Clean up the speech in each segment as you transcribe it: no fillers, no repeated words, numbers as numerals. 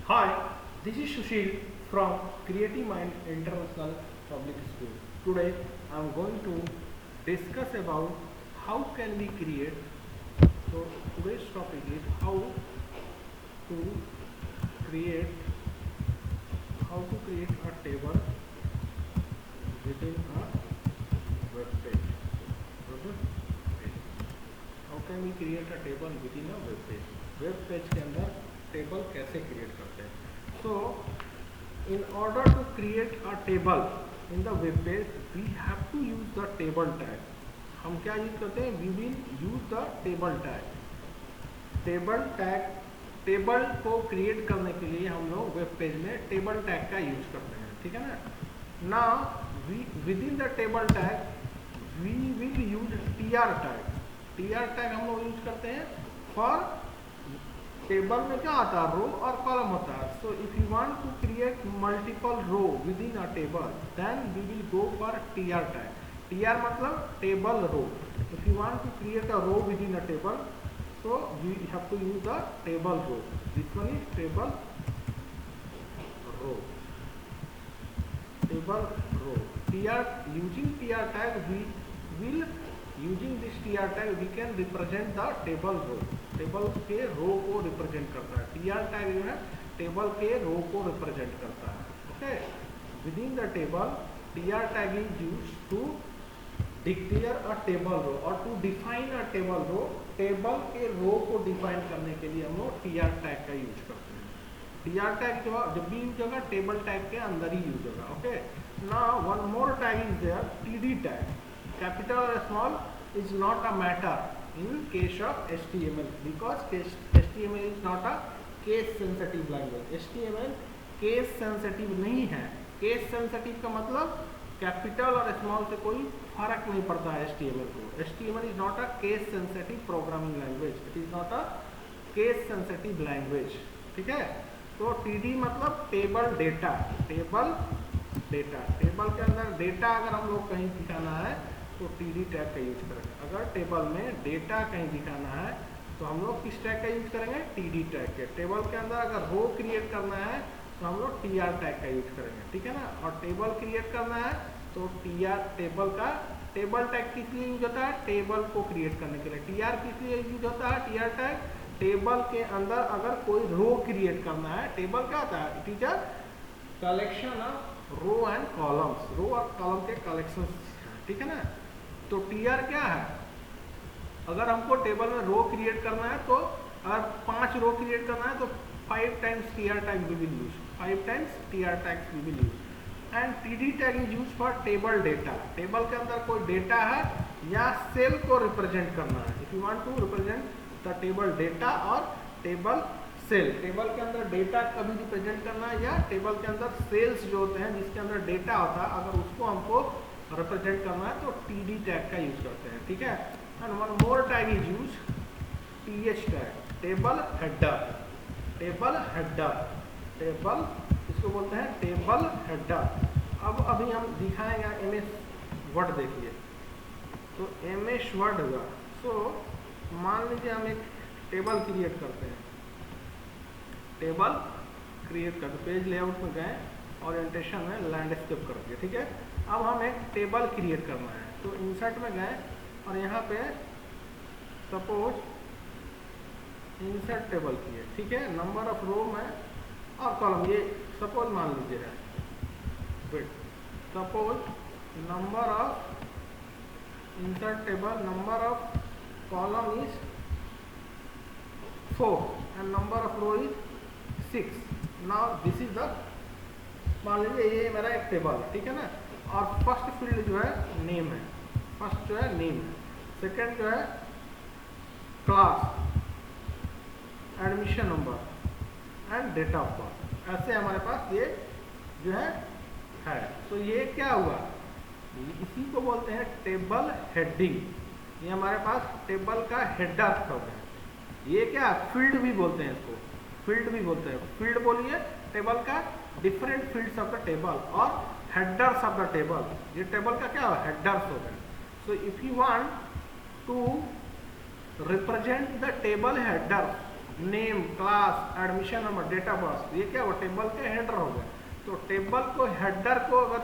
Hi, this is Sushil from Creative Mind International Public School. Today I am going to discuss about how can we create. So today's topic is to create create a table within a web page. Okay. How can we create a table within a web page? Web page के अंदर table कैसे create करते हैं? So in order to create a table in the web page we have to use the table tag. हम क्या use करते हैं? We will use the table tag. Table को क्रिएट करने के लिए हम लोग वेब पेज में टेबल टैग का यूज करते हैं. ठीक है ना? Now within the table tag we will use TR tag. TR tag हम लोग यूज करते हैं फॉर टेबल में क्या आता है? रो और कॉलम होता है. So if you want to create multiple row within a table then we will go for TR tag. TR मतलब table row. If you want to create a row within a table so we have to use the table row. This one is table row. Using tr tag we will using this tr tag we can represent the table row. Table के row को represent करता है. tr tag जो है table के row को represent करता है. Okay. Within the table tr tag is used to declare a table row और to define a table row. Table के रो को डिफाइन करने के लिए हम लोग टीआर टैग का यूज करते हैं. टीआर टैग जब भी यूज होगा टेबल टैग के अंदर ही यूज होगा. Okay. Now one more tag is there, TD tag. Capital और small is not a matter in case of HTML because HTML is not a case sensitive language. HTML case sensitive नहीं है. Case sensitive का मतलब capital और small से कोई फर्क नहीं पड़ता है एचटीएमएल को. HTML is not a case sensitive programming language. It is not a case sensitive language. ठीक है. तो टीडी मतलब टेबल डेटा. टेबल के अंदर डेटा अगर हम लोग कहीं दिखाना है तो टीडी टैग का यूज करेंगे. अगर टेबल में डेटा कहीं दिखाना है तो हम लोग किस टैग का यूज करेंगे? टीडी टैग के. टेबल के अंदर अगर रो क्रिएट करना है तो हम लोग टीआर टैग का यूज करेंगे. ठीक है ना? और टेबल क्रिएट करना है तो टेबल टैग किस लिए यूज होता है? टेबल को क्रिएट करने के लिए. टीआर किस लिए यूज होता है? टीआर टैग टेबल के अंदर अगर कोई रो क्रिएट करना है. टेबल क्या होता है? It is a collection of row and columns. Row और कॉलम के कलेक्शन. ठीक है ना? तो टीआर क्या है? अगर हमको टेबल में रो क्रिएट करना है तो अगर 5 रो क्रिएट करना है तो 5 times tr tag we will use. 5 times tr tags we will use. And td tag is used for table data. Table के अंदर कोई डेटा है या सेल को रिप्रेजेंट करना है. If you want to represent the table data और table cell. Table के अंदर डेटा कभी रिप्रेजेंट करना है या टेबल के अंदर सेल्स जो होते हैं जिसके अंदर डेटा होता है अगर उसको हमको रिप्रेजेंट करना है तो td टैग का यूज करते हैं. ठीक है. And one more tag is use th tag. Table header. Table इसको बोलते हैं टेबल हेडर. अब अभी हम दिखाएंगे एमएस वर्ड. देखिए तो एमएस वर्ड हुआ. सो मान लीजिए हम एक टेबल क्रिएट करते हैं. पेज लेआउट में गए, ओरिएंटेशन में लैंडस्केप कर दिया. ठीक है. अब हम एक टेबल क्रिएट करना है तो इंसर्ट में गए और यहाँ पे सपोज इंसर्ट टेबल की है. ठीक है. नंबर ऑफ रो में और कॉलम ये सपोज मान लीजिए है. Wait. Suppose number of insert table number of column is 4 and number of row is 6. Now this is the, मान लीजिए ये मेरा एक टेबल है. ठीक है ना? और फर्स्ट फील्ड जो है नेम है. फर्स्ट जो है नेम है. सेकेंड जो है class, admission number and date of birth. ऐसे हमारे पास ये जो है. तो ये क्या हुआ? इसी को बोलते हैं टेबल हेडिंग. ये हमारे पास टेबल का हेडर हो गया. ये क्या? फील्ड भी बोलते हैं इसको. फील्ड बोलिए टेबल का. Different fields of the table और हेडर्स ऑफ द टेबल. ये टेबल का क्या? हेडर्स हो गए. So if you want to represent the table header name, class, admission number, date of birth, ये क्या हुआ, टेबल के हेडर हो गए। तो टेबल को हेडर को अगर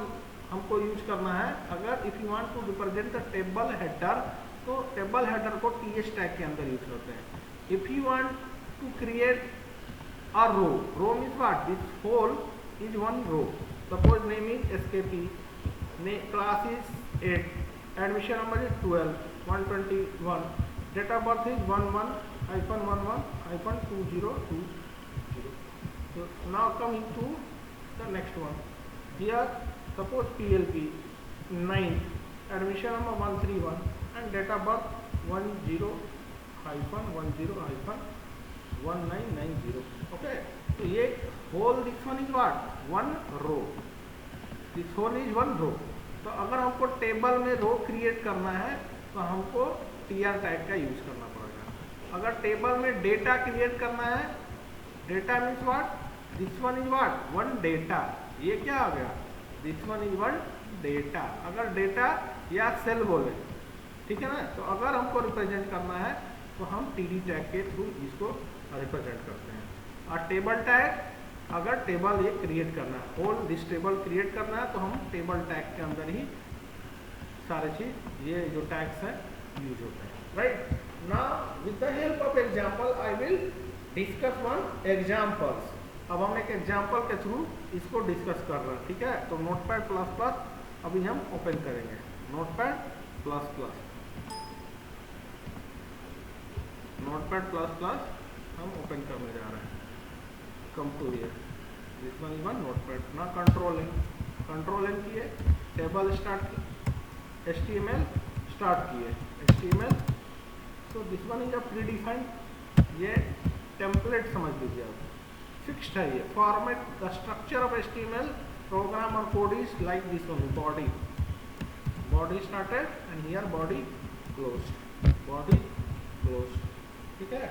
हमको यूज करना है, अगर if you want to represent the table header, तो टेबल हेडर को टीएस टैग के अंदर यूज करते हैं। If you want to create a row means what, this whole is one row, suppose name is SKP, class is 8, admission number is 12, 121, date of birth is 11-11-2020. So now coming to the next one. Here suppose PLP 9, admission number 131 and date of birth 10-10-1990. Okay, so ये whole this one is what, one row, this whole is one row. तो अगर हमको table में रो create करना है तो हमको TR tag का यूज करना पड़ेगा। अगर टेबल में डेटा क्रिएट करना है, data means what, this one is what, one data, ये क्या आ गया, this one is one data. अगर डेटा या सेल बोले, ठीक है ना, तो अगर हमको रिप्रेजेंट करना है तो हम टीडी टैग के थ्रू इसको रिप्रेजेंट करते हैं। और टेबल टैग, अगर टेबल ये क्रिएट करना है, होल दिस टेबल क्रिएट करना है, तो हम टेबल टैग के अंदर ही सारे चीज, ये जो टैग्स हैं यूज होते हैं, right. Now with the help of example I will discuss one examples. अब हम एक एग्जांपल के थ्रू इसको डिस्कस कर रहे हैं, ठीक है। तो नोटपैड प्लस प्लस अभी हम ओपन करेंगे, notepad plus plus, notepad plus plus हम ओपन करने जा रहे हैं। Come to here, this one is one notepad. ना कंट्रोल एन किए, टेबल स्टार्ट किए, HTML स्टार्ट किए, HTML, so this one is a predefined, ये टेम्पलेट समझ लीजिए आप, फिक्स्ड है ये format. The structure of HTML program और code is like this only, body started and here body closed, ठीक है।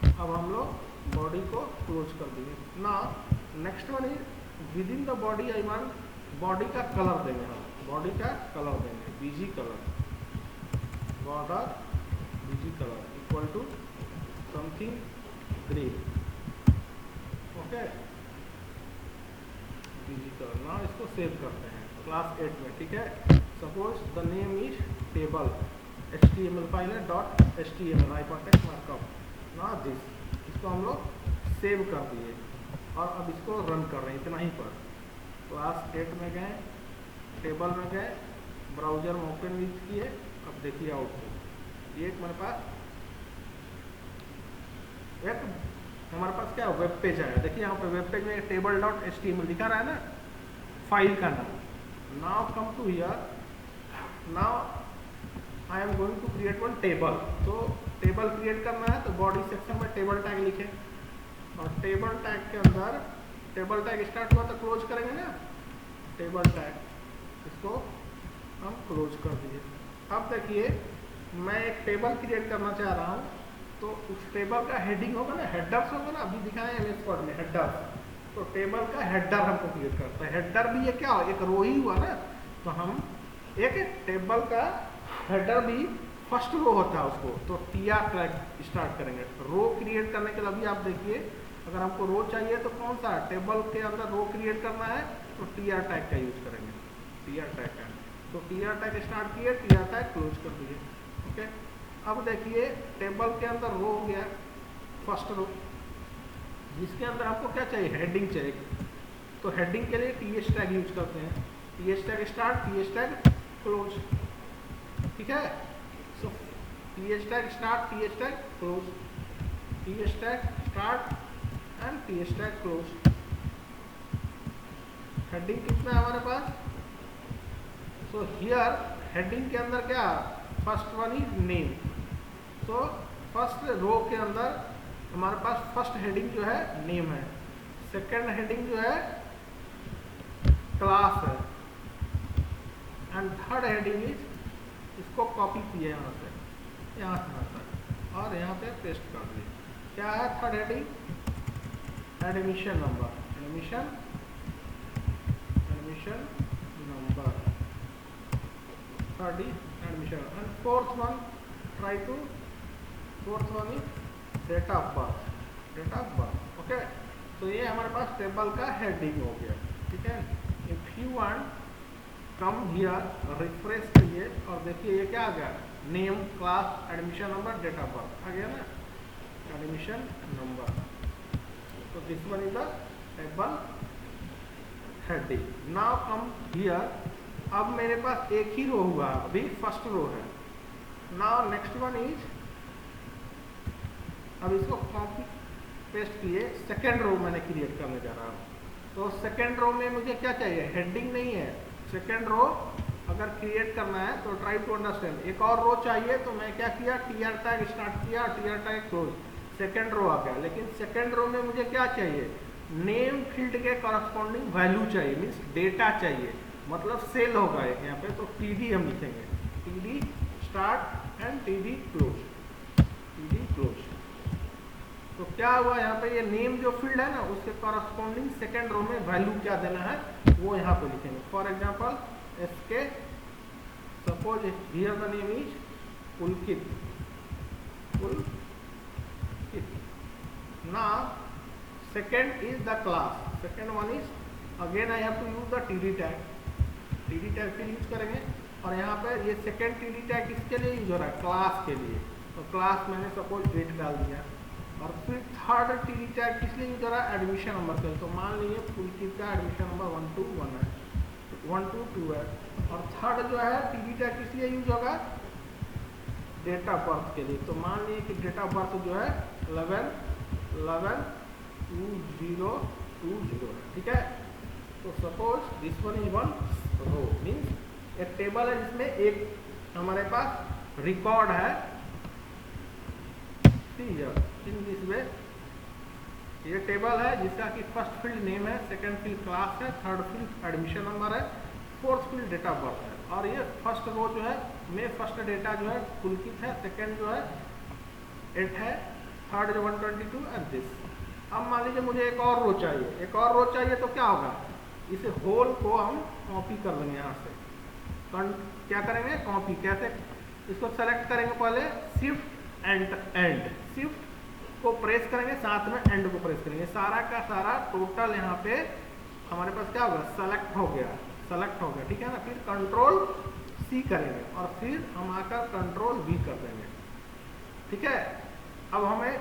अब हम लोग बॉडी को क्लोज कर दिए। ना next one is within the body, I mean body का कलर देंगे हम, बॉडी का कलर देंगे BG colour, border BG colour equal to something green, okay, BG colour. ना इसको सेव करते हैं क्लास 8 में, ठीक है। Suppose the name is table, HTML file है .html हाइपरटेक्स्ट मार्कअप, ना दिस, इसको हम लोग सेव कर दिए और अब इसको रन कर रहे हैं इतना ही पर। क्लास 8 में गए, टेबल में गए, ब्राउजर में ओपन विथ किए, अब देखिए आउटपुट, ये एक हमारे पास क्या वेब पेज आया, देखिए यहाँ पे वेब पेज में table.html दिखा रहा है ना, फाइल का नाम। Now come to here, now I am going to create one table. तो टेबल क्रिएट करना है तो बॉडी सेक्शन में टेबल टैग लिखे, और टेबल टैग के अंदर, टेबल टैग स्टार्ट हुआ तो क्लोज करेंगे ना, टेबल टैग, इसको हम क्लोज कर दिए। अब देखिए मैं एक टेबल क्रिएट करना चाह रहा हूँ, तो उस टेबल का हेडिंग होगा ना, हेडर्स होगा ना, अभी दिखाए MS वर्ड में हेडर्स, तो टेबल का हेडर हमको क्रिएट करता है। हेडर भी ये क्या, एक रो ही हुआ ना, तो हम एक टेबल का हेडर भी फर्स्ट रो होता है उसको, तो TR टैग स्टार्ट करेंगे रो क्रिएट करने के लिए। अभी आप देखिए अगर हमको रो चाहिए तो कौन सा टेबल के अंदर रो क्रिएट करना है, तो TR टैग का यूज करेंगे, TR टैग का। तो TR टैग स्टार्ट किए, TR टैग क्लोज कर दिए, ओके। अब देखिए टेबल के अंदर रो हो गया, फर्स्ट रो, जिसके अंदर हमको क्या चाहिए, हेडिंग चाहिए, तो हेडिंग के लिए TH टैग यूज करते हैं, TH tag start, TH tag close, ठीक है। सो TH tag start, TH tag close, TH tag start and TH tag close. Heading कितना है हमारे पास, सो हियर हेडिंग के अंदर क्या, फर्स्ट वन इज नेम, तो फर्स्ट रो के अंदर हमारे पास फर्स्ट हेडिंग जो है नेम है, सेकेंड हेडिंग जो है क्लास है, एंड थर्ड हेडिंग इज, इसको कॉपी किया यहाँ से आता है और यहाँ पे पेस्ट कर दिए। क्या है third heading, admission number, admission number, third is admission, and fourth one is date of birth, date of birth. Okay, तो ये हमारे पास टेबल का हेडिंग हो गया। ठीक है, if you want come here, refresh करिए और देखिए ये क्या आ गया, name, class, admission number, date of birth आ गया ना, एडमिशन नंबर। तो this one is the table heading. Now come here, अब मेरे पास एक ही रो हुआ, अभी फर्स्ट रो है। नाउ नेक्स्ट वन इज, अब इसको कॉपी पेस्ट किए, सेकेंड रो मैंने क्रिएट करने जा रहा हूँ। तो सेकेंड रो में मुझे क्या चाहिए, हेडिंग नहीं है। सेकेंड रो अगर क्रिएट करना है तो ट्राई टू अंडरस्टैंड, एक और रो चाहिए, तो मैं क्या किया, टीआर टैग स्टार्ट किया, TR tag close, second row आ गया। लेकिन सेकेंड रो में मुझे क्या चाहिए, नेम फील्ड के करस्पॉन्डिंग वैल्यू चाहिए, मीन्स डेटा चाहिए, मतलब सेल होगा यहाँ पे। तो टीडी हम लिखेंगे, TD start and TD close, TD close. तो क्या हुआ यहाँ पे, ये नेम जो फील्ड है ना, उसके करस्पॉन्डिंग सेकेंड रो में वैल्यू क्या देना है वो यहाँ पे लिखेंगे। For example SK, suppose here the name is Pulkit, Pulkit. Now second is the class, second one is again I have to use the td tag, td tag फिर यूज करेंगे। और यहाँ पर ये सेकेंड td tag किसके लिए यूज हो रहा है, क्लास के लिए। तो क्लास मैंने सपोज 8 डाल दिया। और फिर थर्ड td tag किस लिए यूज हो रहा है, एडमिशन नंबर के लिए। तो मान लीजिए पुलकित का एडमिशन नंबर 121 है, 122 है। और थर्ड जो है td tag किस लिए यूज होगा, डेट ऑफ बर्थ के लिए। तो मान लीजिए कि डेट ऑफ बर्थ जो है 11/11/2020 है। ठीक है, तो suppose this one is one row, means एक टेबल है जिसमें एक हमारे पास रिकॉर्ड है, इन दिस वे ये टेबल है जिसका कि फर्स्ट फील्ड नेम है, सेकंड फील्ड क्लास है, थर्ड फील्ड एडमिशन नंबर है, fourth field date of birth है। और ये फर्स्ट रो जो है में फर्स्ट डेटा जो है पुलकित है, सेकंड जो है 8 है, थर्ड जो 122 एंड दिस। अब मान लीजिए मुझे एक और रो चाहिए, एक और रो चाहिए, तो क्या होगा, इस होल को हम कॉपी कर लेंगे यहाँ से। क्या करेंगे, कॉपी कैसे, इसको सेलेक्ट करेंगे पहले, शिफ्ट एंड, शिफ्ट को प्रेस करेंगे, साथ में एंड को प्रेस करेंगे, सारा का सारा टोटल यहाँ पे हमारे पास क्या होगा, सेलेक्ट हो गया, सेलेक्ट हो गया। ठीक है ना, फिर कंट्रोल सी करेंगे और फिर हम आकर कंट्रोल वी कर देंगे। ठीक है, अब हमें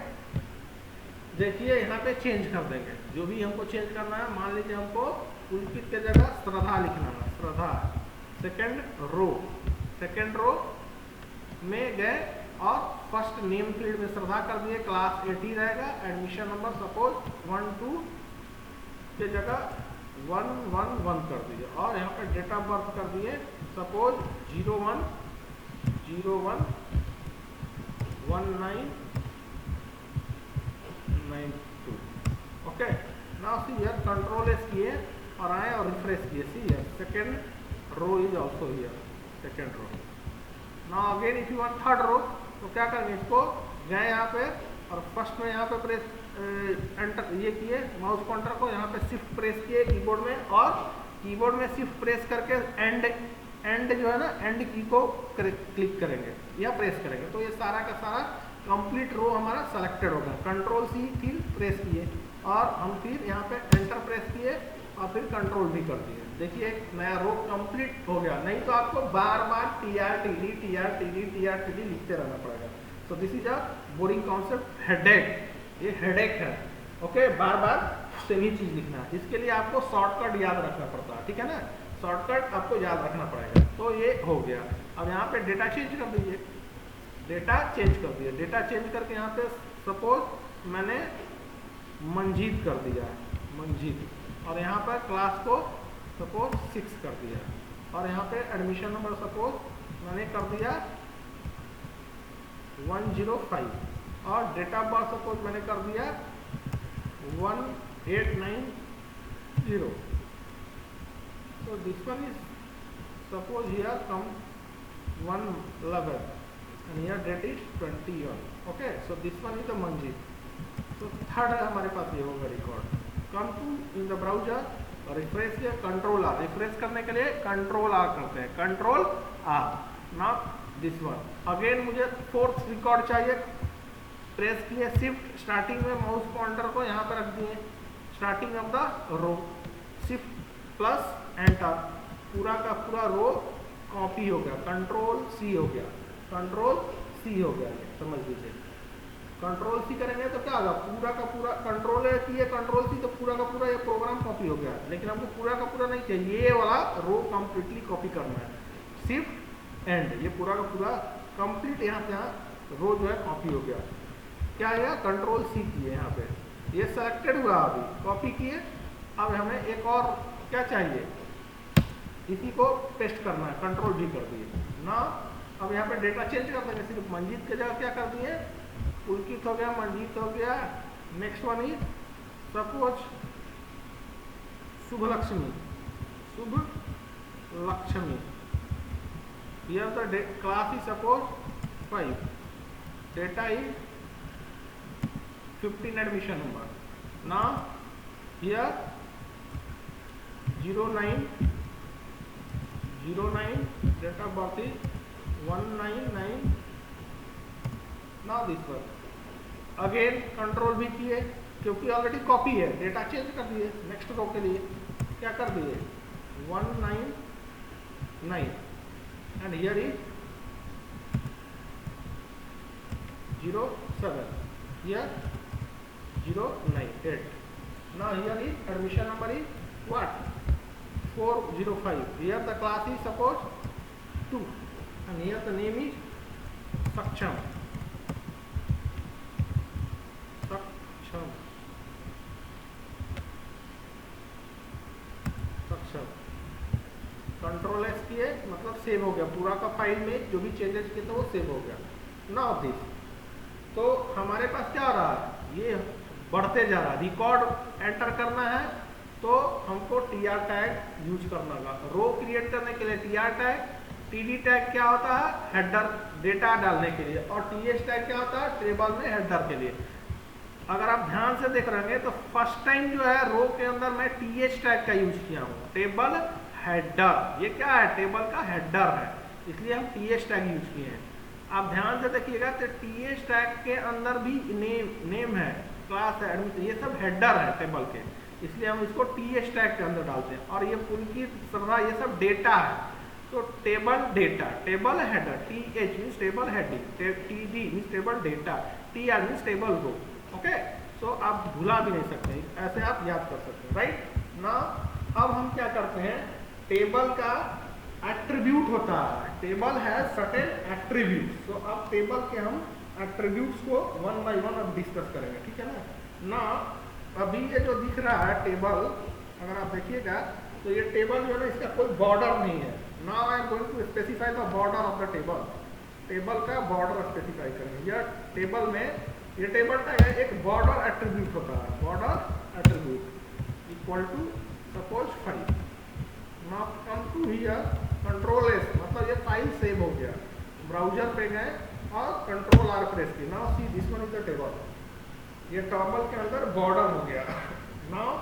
देखिए यहाँ पे चेंज कर देंगे, जो भी हमको चेंज करना है। मान लीजिए हमको पुलकित के जगह श्रद्धा लिखना है, श्रद्धा। सेकेंड रो में गए और फर्स्ट नेम फील्ड में श्रद्धा कर दिए, क्लास 80 रहेगा, एडमिशन नंबर सपोज 12 के जगह 111 कर दिए, और यहाँ पे डेट ऑफ बर्थ कर दिए suppose 01/01/1992। Okay, now see here, control S किए और आए और रिफ्रेश किए। See here, second row is also here, second row. Now again if you want third row, तो क्या करेंगे, इसको गए यहाँ पे और फर्स्ट में यहाँ पे प्रेस एंटर ये किए, माउस पॉइंटर को यहाँ पे शिफ्ट प्रेस किए कीबोर्ड में, और कीबोर्ड में शिफ्ट प्रेस करके एंड जो है ना, एंड की को क्लिक करेंगे या प्रेस करेंगे, तो ये सारा का सारा कंप्लीट रो हमारा सेलेक्टेड होगा। कंट्रोल सी फिर प्रेस किए और हम फिर यहाँ पे एंटर प्रेस किए और फिर कंट्रोल भी कर दिए। देखिए एक नया रो कंप्लीट हो गया। नहीं तो आपको बार बार TR/TD लिखते रहना पड़ेगा। So this is a boring concept, headache, ये हेडेक है। ओके, बार बार सेम ही चीज लिखना है, इसके लिए आपको शॉर्टकट याद रखना पड़ता है। ठीक है ना, शॉर्टकट आपको याद रखना पड़ेगा। तो ये हो गया। अब यहाँ पे डेटा चेंज कर दीजिए, डेटा चेंज कर दिया, डेटा चेंज करके यहाँ पे सपोज मैंने मंजीत कर दिया, मंजीत, और यहाँ पर क्लास को सपोज 6 कर दिया, और यहाँ पे एडमिशन नंबर सपोज मैंने कर दिया 105, और डेट ऑफ बर्थ सपोज मैंने कर दिया 1890। So this one is suppose here come 111 and here date is 21. Okay, so this one is the Manjit. So third हमारे पास ये होगा record. Come to in the browser, refresh किया, control R, refresh करने के लिए कंट्रोल आर करते हैं, control R, not this one. अगेन मुझे फोर्थ रिकॉर्ड चाहिए, प्रेस किए शिफ्ट, स्टार्टिंग में माउस पॉइंटर को यहाँ पे रख दिए starting of the row, shift plus enter, पूरा का पूरा रो कॉपी हो गया, कंट्रोल सी हो गया, कंट्रोल सी हो गया, समझ लीजिए। कंट्रोल सी करेंगे तो क्या होगा, पूरा का पूरा कंट्रोल किए कंट्रोल सी तो पूरा का पूरा ये प्रोग्राम कॉपी हो गया, लेकिन हमको पूरा का पूरा नहीं चाहिए, ये वाला रो कंप्लीटली कॉपी करना है, शिफ्ट एंड, ये पूरा का पूरा कंप्लीट यहाँ पे यहाँ रो जो है कॉपी हो गया। क्या है, कंट्रोल सी किए यहाँ पे, ये सेलेक्टेड हुआ, अभी कॉपी किए। अब हमें एक और क्या चाहिए, इसी को पेस्ट करना है, कंट्रोल भी कर दिए ना। अब यहाँ पे डेटा चेंज कर देंगे, सिर्फ मंजीत के जगह क्या कर दिए, पुलकित हो गया, मंजीत हो गया, next one is suppose Shubh Lakshmi, Shubh Lakshmi, here the class is suppose 5, data is 15 admission number, now here 09 date of birth is 199, now this one again control भी किए क्योंकि ऑलरेडी कॉपी है, डेटा चेंज कर दिए, नेक्स्ट रो के लिए क्या कर दिए 199 and here is 07, here 098, now here is admission number is what 405, here the class is suppose 2 and here the name is Saksham, control S किए मतलब सेव हो गया, पूरा का फाइल में जो भी चेंजेस किए थे वो सेव हो गया। नाउ दिस, तो हमारे पास क्या हो रहा है, ये बढ़ते जा रहा है, रिकॉर्ड एंटर करना है तो हमको टीआर टैग यूज करना होगा, रो क्रिएट करने के लिए टीआर टैग, टीडी टैग क्या होता है हेडर डेटा डालने के लिए, और टीएस टैग क्या होता है टेबल में हेडर के लिए। अगर आप ध्यान से देख रहे हैं तो फर्स्ट टाइम जो है रो के अंदर मैं टीएच टैग का यूज किया हूँ, टेबल हेडर, ये क्या है टेबल का हेडर है, इसलिए हम टीएच टैग यूज किए हैं। आप ध्यान से देखिएगा तो टीएच टैग के अंदर भी नेम है, क्लास है, एडमिशन, ये सब हेडर है टेबल के, इसलिए हम इसको टीएच टैग के अंदर डालते हैं। और ये पुलकित श्रद्धा ये सब डेटा है, तो table data, table header, TH means table heading, TD means table data, TR means table row. Okay, so आप भुला भी नहीं सकते, ऐसे आप याद कर सकते हैं, राइट ना। अब हम क्या करते हैं, टेबल का एट्रीब्यूट होता है, टेबल है सर्टेन एट्रीब्यूट, तो अब टेबल के हम एट्रीब्यूट्स को वन बाय वन अब डिस्कस करेंगे, ठीक है ना। अभी ये जो दिख रहा है टेबल, अगर आप देखिएगा तो ये टेबल जो है ना इसका कोई बॉर्डर नहीं है। Now I am going to specify the border of the table, table का बॉर्डर स्पेसिफाई करेंगे। यह टेबल में ये टेबल टैग है, एक बॉर्डर एट्रीब्यूट होता है, border attribute equal to suppose 5। Now come to here control S, मतलब ये फाइल सेव हो गया, ब्राउजर पे गए और कंट्रोल आर प्रेस की। Now see this one is the table, ये टेबल के अंदर बॉर्डर हो गया। Now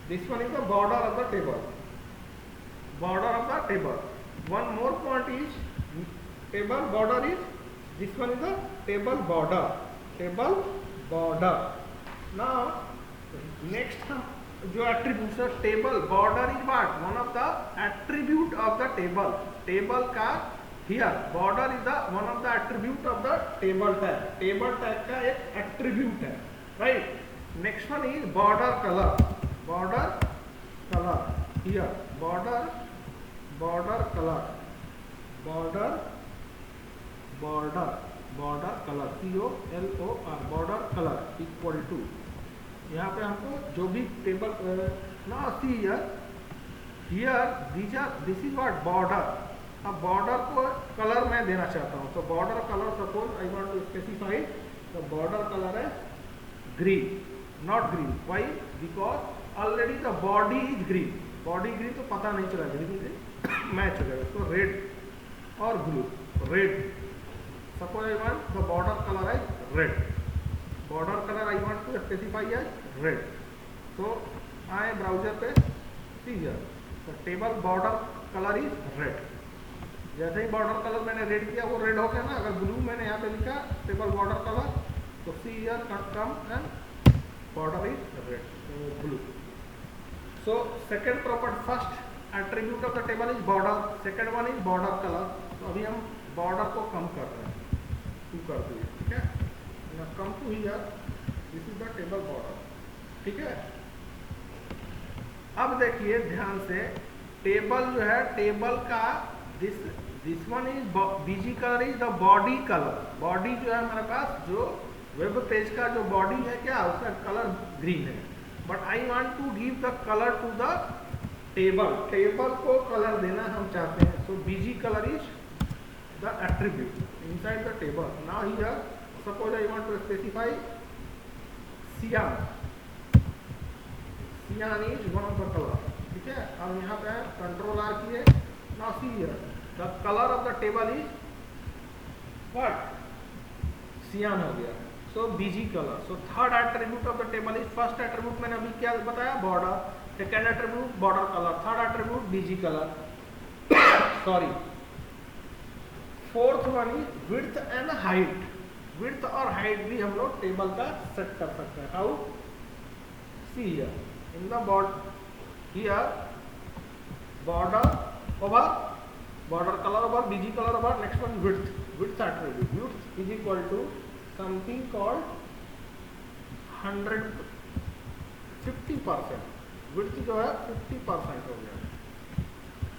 this one is the border of the table, border of the table. One more point is table border is, this one is the table border, table border. Now next हम जो attribute है, table border is what one of the attribute of the table, table का here border is the one of the attribute of the table tag, table tag का एक attribute है, right. Next one is border colour, border colour here, border colour, border colour COLOR, border colour equal to, यहाँ पे हमको जो भी table ना see here this is what border. अब बॉर्डर को कलर मैं देना चाहता हूँ, तो border colour suppose I want to specify the border colour है green, not green, why because already the body is green, body green तो पता नहीं चला, ग्रीन मैच हो जाएगा, तो रेड और blue, red suppose I want the border colour is red, border colour I want to specify as red, तो आए ब्राउजर पे सी हियर, तो table border colour is red, जैसे ही बॉर्डर कलर मैंने रेड किया वो रेड हो गया ना। अगर ब्लू मैंने यहाँ पे लिखा table border colour, So see here come and border is red, blue. So second property, first attribute of the table is border, second one is border color. तो अभी हम border को कम कर रहे हैं, 2 कर दिए, ठीक है. Now come to here, this is the table border, ठीक है. अब देखिए ध्यान से, टेबल जो है, टेबल का this one is busy colour is the body colour. Body जो है हमारे पास, जो वेब पेज का जो बॉडी है, क्या उसका कलर ग्रीन है. But I want to give the colour to the table. Table को कलर देना हम चाहते हैं. So BG colour is the attribute inside the table. Now here suppose I want to specify cyan. Cyan is one of the colour, ठीक है. अब यहाँ पे कंट्रोल आर किए. Now see here the colour of the table is what, cyan हो गया. So BG colour. So third attribute of the table is, first attribute मैंने अभी क्या बताया, border. Second attribute border colour. Third attribute BG colour. Sorry, fourth one is width and height. Width और height भी हम लोग टेबल का set कर सकते हैं. How, see here in the border, here border over, border color over, BG color over, next one width. Width attribute. Width is equal to something called 50%. Width जो है 50% हो गया.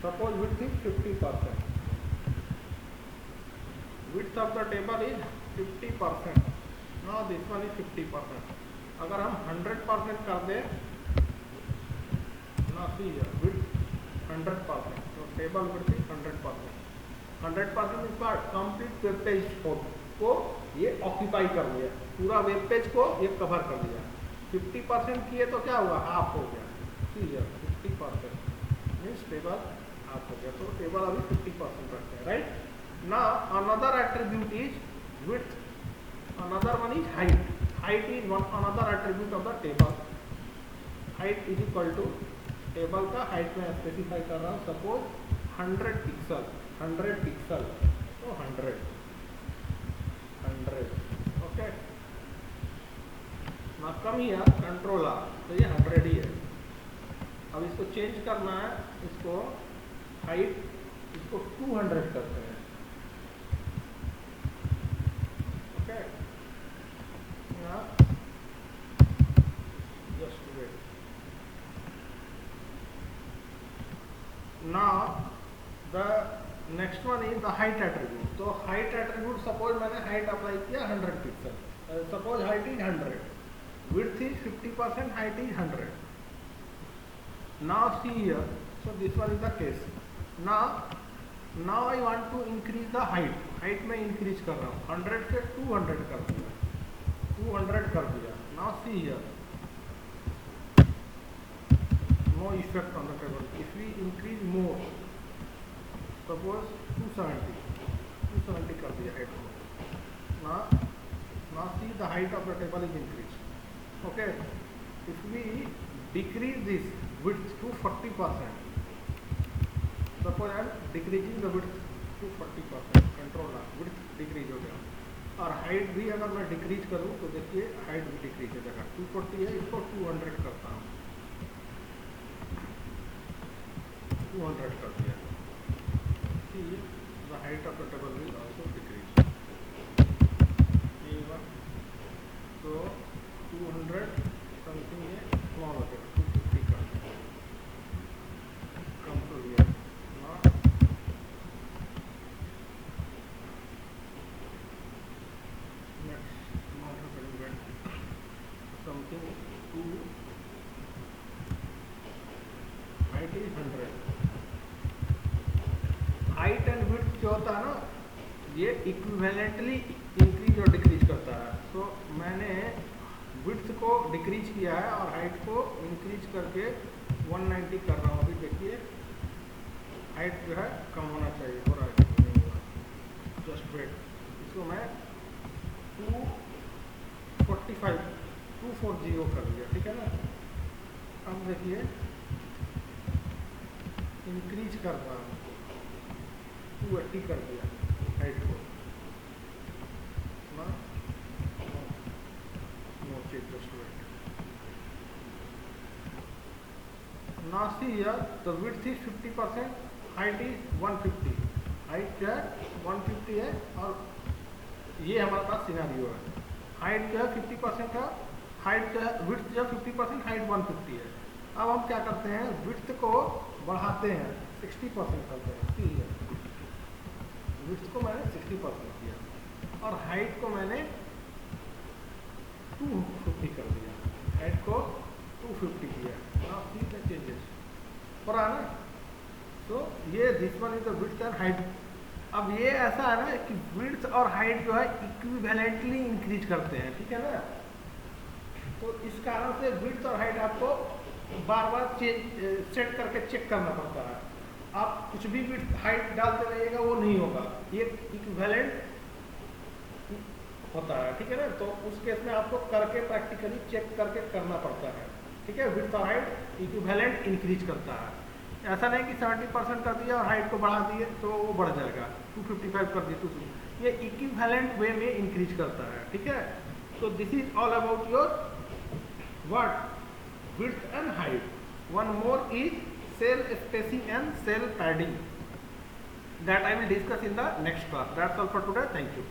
Suppose width is 50%. Width of the table is 50%. Now this one is 50%. अगर हम 100% कर दे, now see here width 100%. Table width is 100%. 100% इस बार complete web page को ये ऑक्यूपाई कर लिया, पूरा वेब पेज को ये कवर कर लिया. 50% किए तो क्या हुआ, हाफ हो गया. ठीक है, 50% मीन्स टेबल हाफ हो गया. तो टेबल अभी 50% रखते हैं, right. Now another attribute is width, another one is height. Height is one another attribute of the table. Height is equal to, table का हाइट में स्पेसिफाई कर रहा हूँ. सपोज 100 पिक्सल, 100 पिक्सल, तो 100, ओके. ना कम ही है, कंट्रोल आ, तो ये 100 ही है. अब इसको चेंज करना है, इसको हाइट, इसको 200 करते हैं, okay. Just wait. Now the next one is the height attribute. तो height attribute, suppose मैंने height अप्लाई किया 100 pixel. Suppose height is 100, width is 50%, height is 100. Now see here, so this one is the case. Now I want to increase the height. Height में increase कर रहा हूँ, 100 से 200 कर दिया, 200 कर दिया. Now see here, no effect on the table. If we increase more, suppose 270 कर दिया height को. Now see the height of the table is increased, okay. If we decrease this width to 40%, suppose I am decreasing the width to 40%, control ना, width decrease हो गया. और height भी अगर मैं decrease करूँ तो देखिए height भी decrease हो जाएगा. 240 है, इसको 200 करता हूँ, 200 कर दिया. See, the height of the table will also decrease. So 200 something है, small हो गया, 250 कर दिया. Come to here. Now next model करेंगे something to height is 100. Height and width जो होता है ना, ये इक्विवेलेंटली इंक्रीज और डिक्रीज करता है. सो मैंने विड्थ को डिक्रीज किया है और हाइट को इंक्रीज करके 190 कर रहा हूँ. अभी देखिए हाइट जो है कम होना चाहिए, हो रहा है नहीं हुआ. जस्ट वेट, इसको मैं 240 कर दिया, ठीक है ना. अब देखिए इंक्रीज कर रहा हूँ, 280 कर दिया हाइट को. now see here the width is 50%, height is 150, height जो है 150 है और ये हमारे पास सिनेरियो है। हाइट जो है 50% है, हाइट जो है विड्थ जो है 50%, हाइट 150 है। अब हम क्या करते हैं, विड्थ को बढ़ाते हैं 60% करते हैं। ठीक है, विड्थ को मैंने 60% किया और हाइट को मैंने 250 कर दिया, हाइट को 250 किया। आप सी द चेंजेस हो रहा है ना। तो ये this one is the width and height. अब ये ऐसा है ना कि विड्थ और हाइट जो है इक्विवेलेंटली इंक्रीज करते हैं, ठीक है ना। तो इस कारण से विड्थ और हाइट आपको बार बार सेट करके चेक करना पड़ता है। आप कुछ भी विड्थ हाइट डालते रहिएगा वो नहीं होगा, ये इक्विवेलेंट होता है, ठीक है ना। तो उस केस में आपको करके प्रैक्टिकली चेक करके करना पड़ता है, ठीक है। विड्थ और हाइट इक्विवेलेंट इंक्रीज करता है। ऐसा नहीं कि 70% कर दिया और हाइट को बढ़ा दिए तो वो बढ़ जाएगा, 255 कर दिए 250, ये इक्विवेलेंट वे में इंक्रीज करता है, ठीक है। तो this is all about your what width and height. One more is cell spacing and cell padding, that I will discuss in the next class. That's all for today, thank you.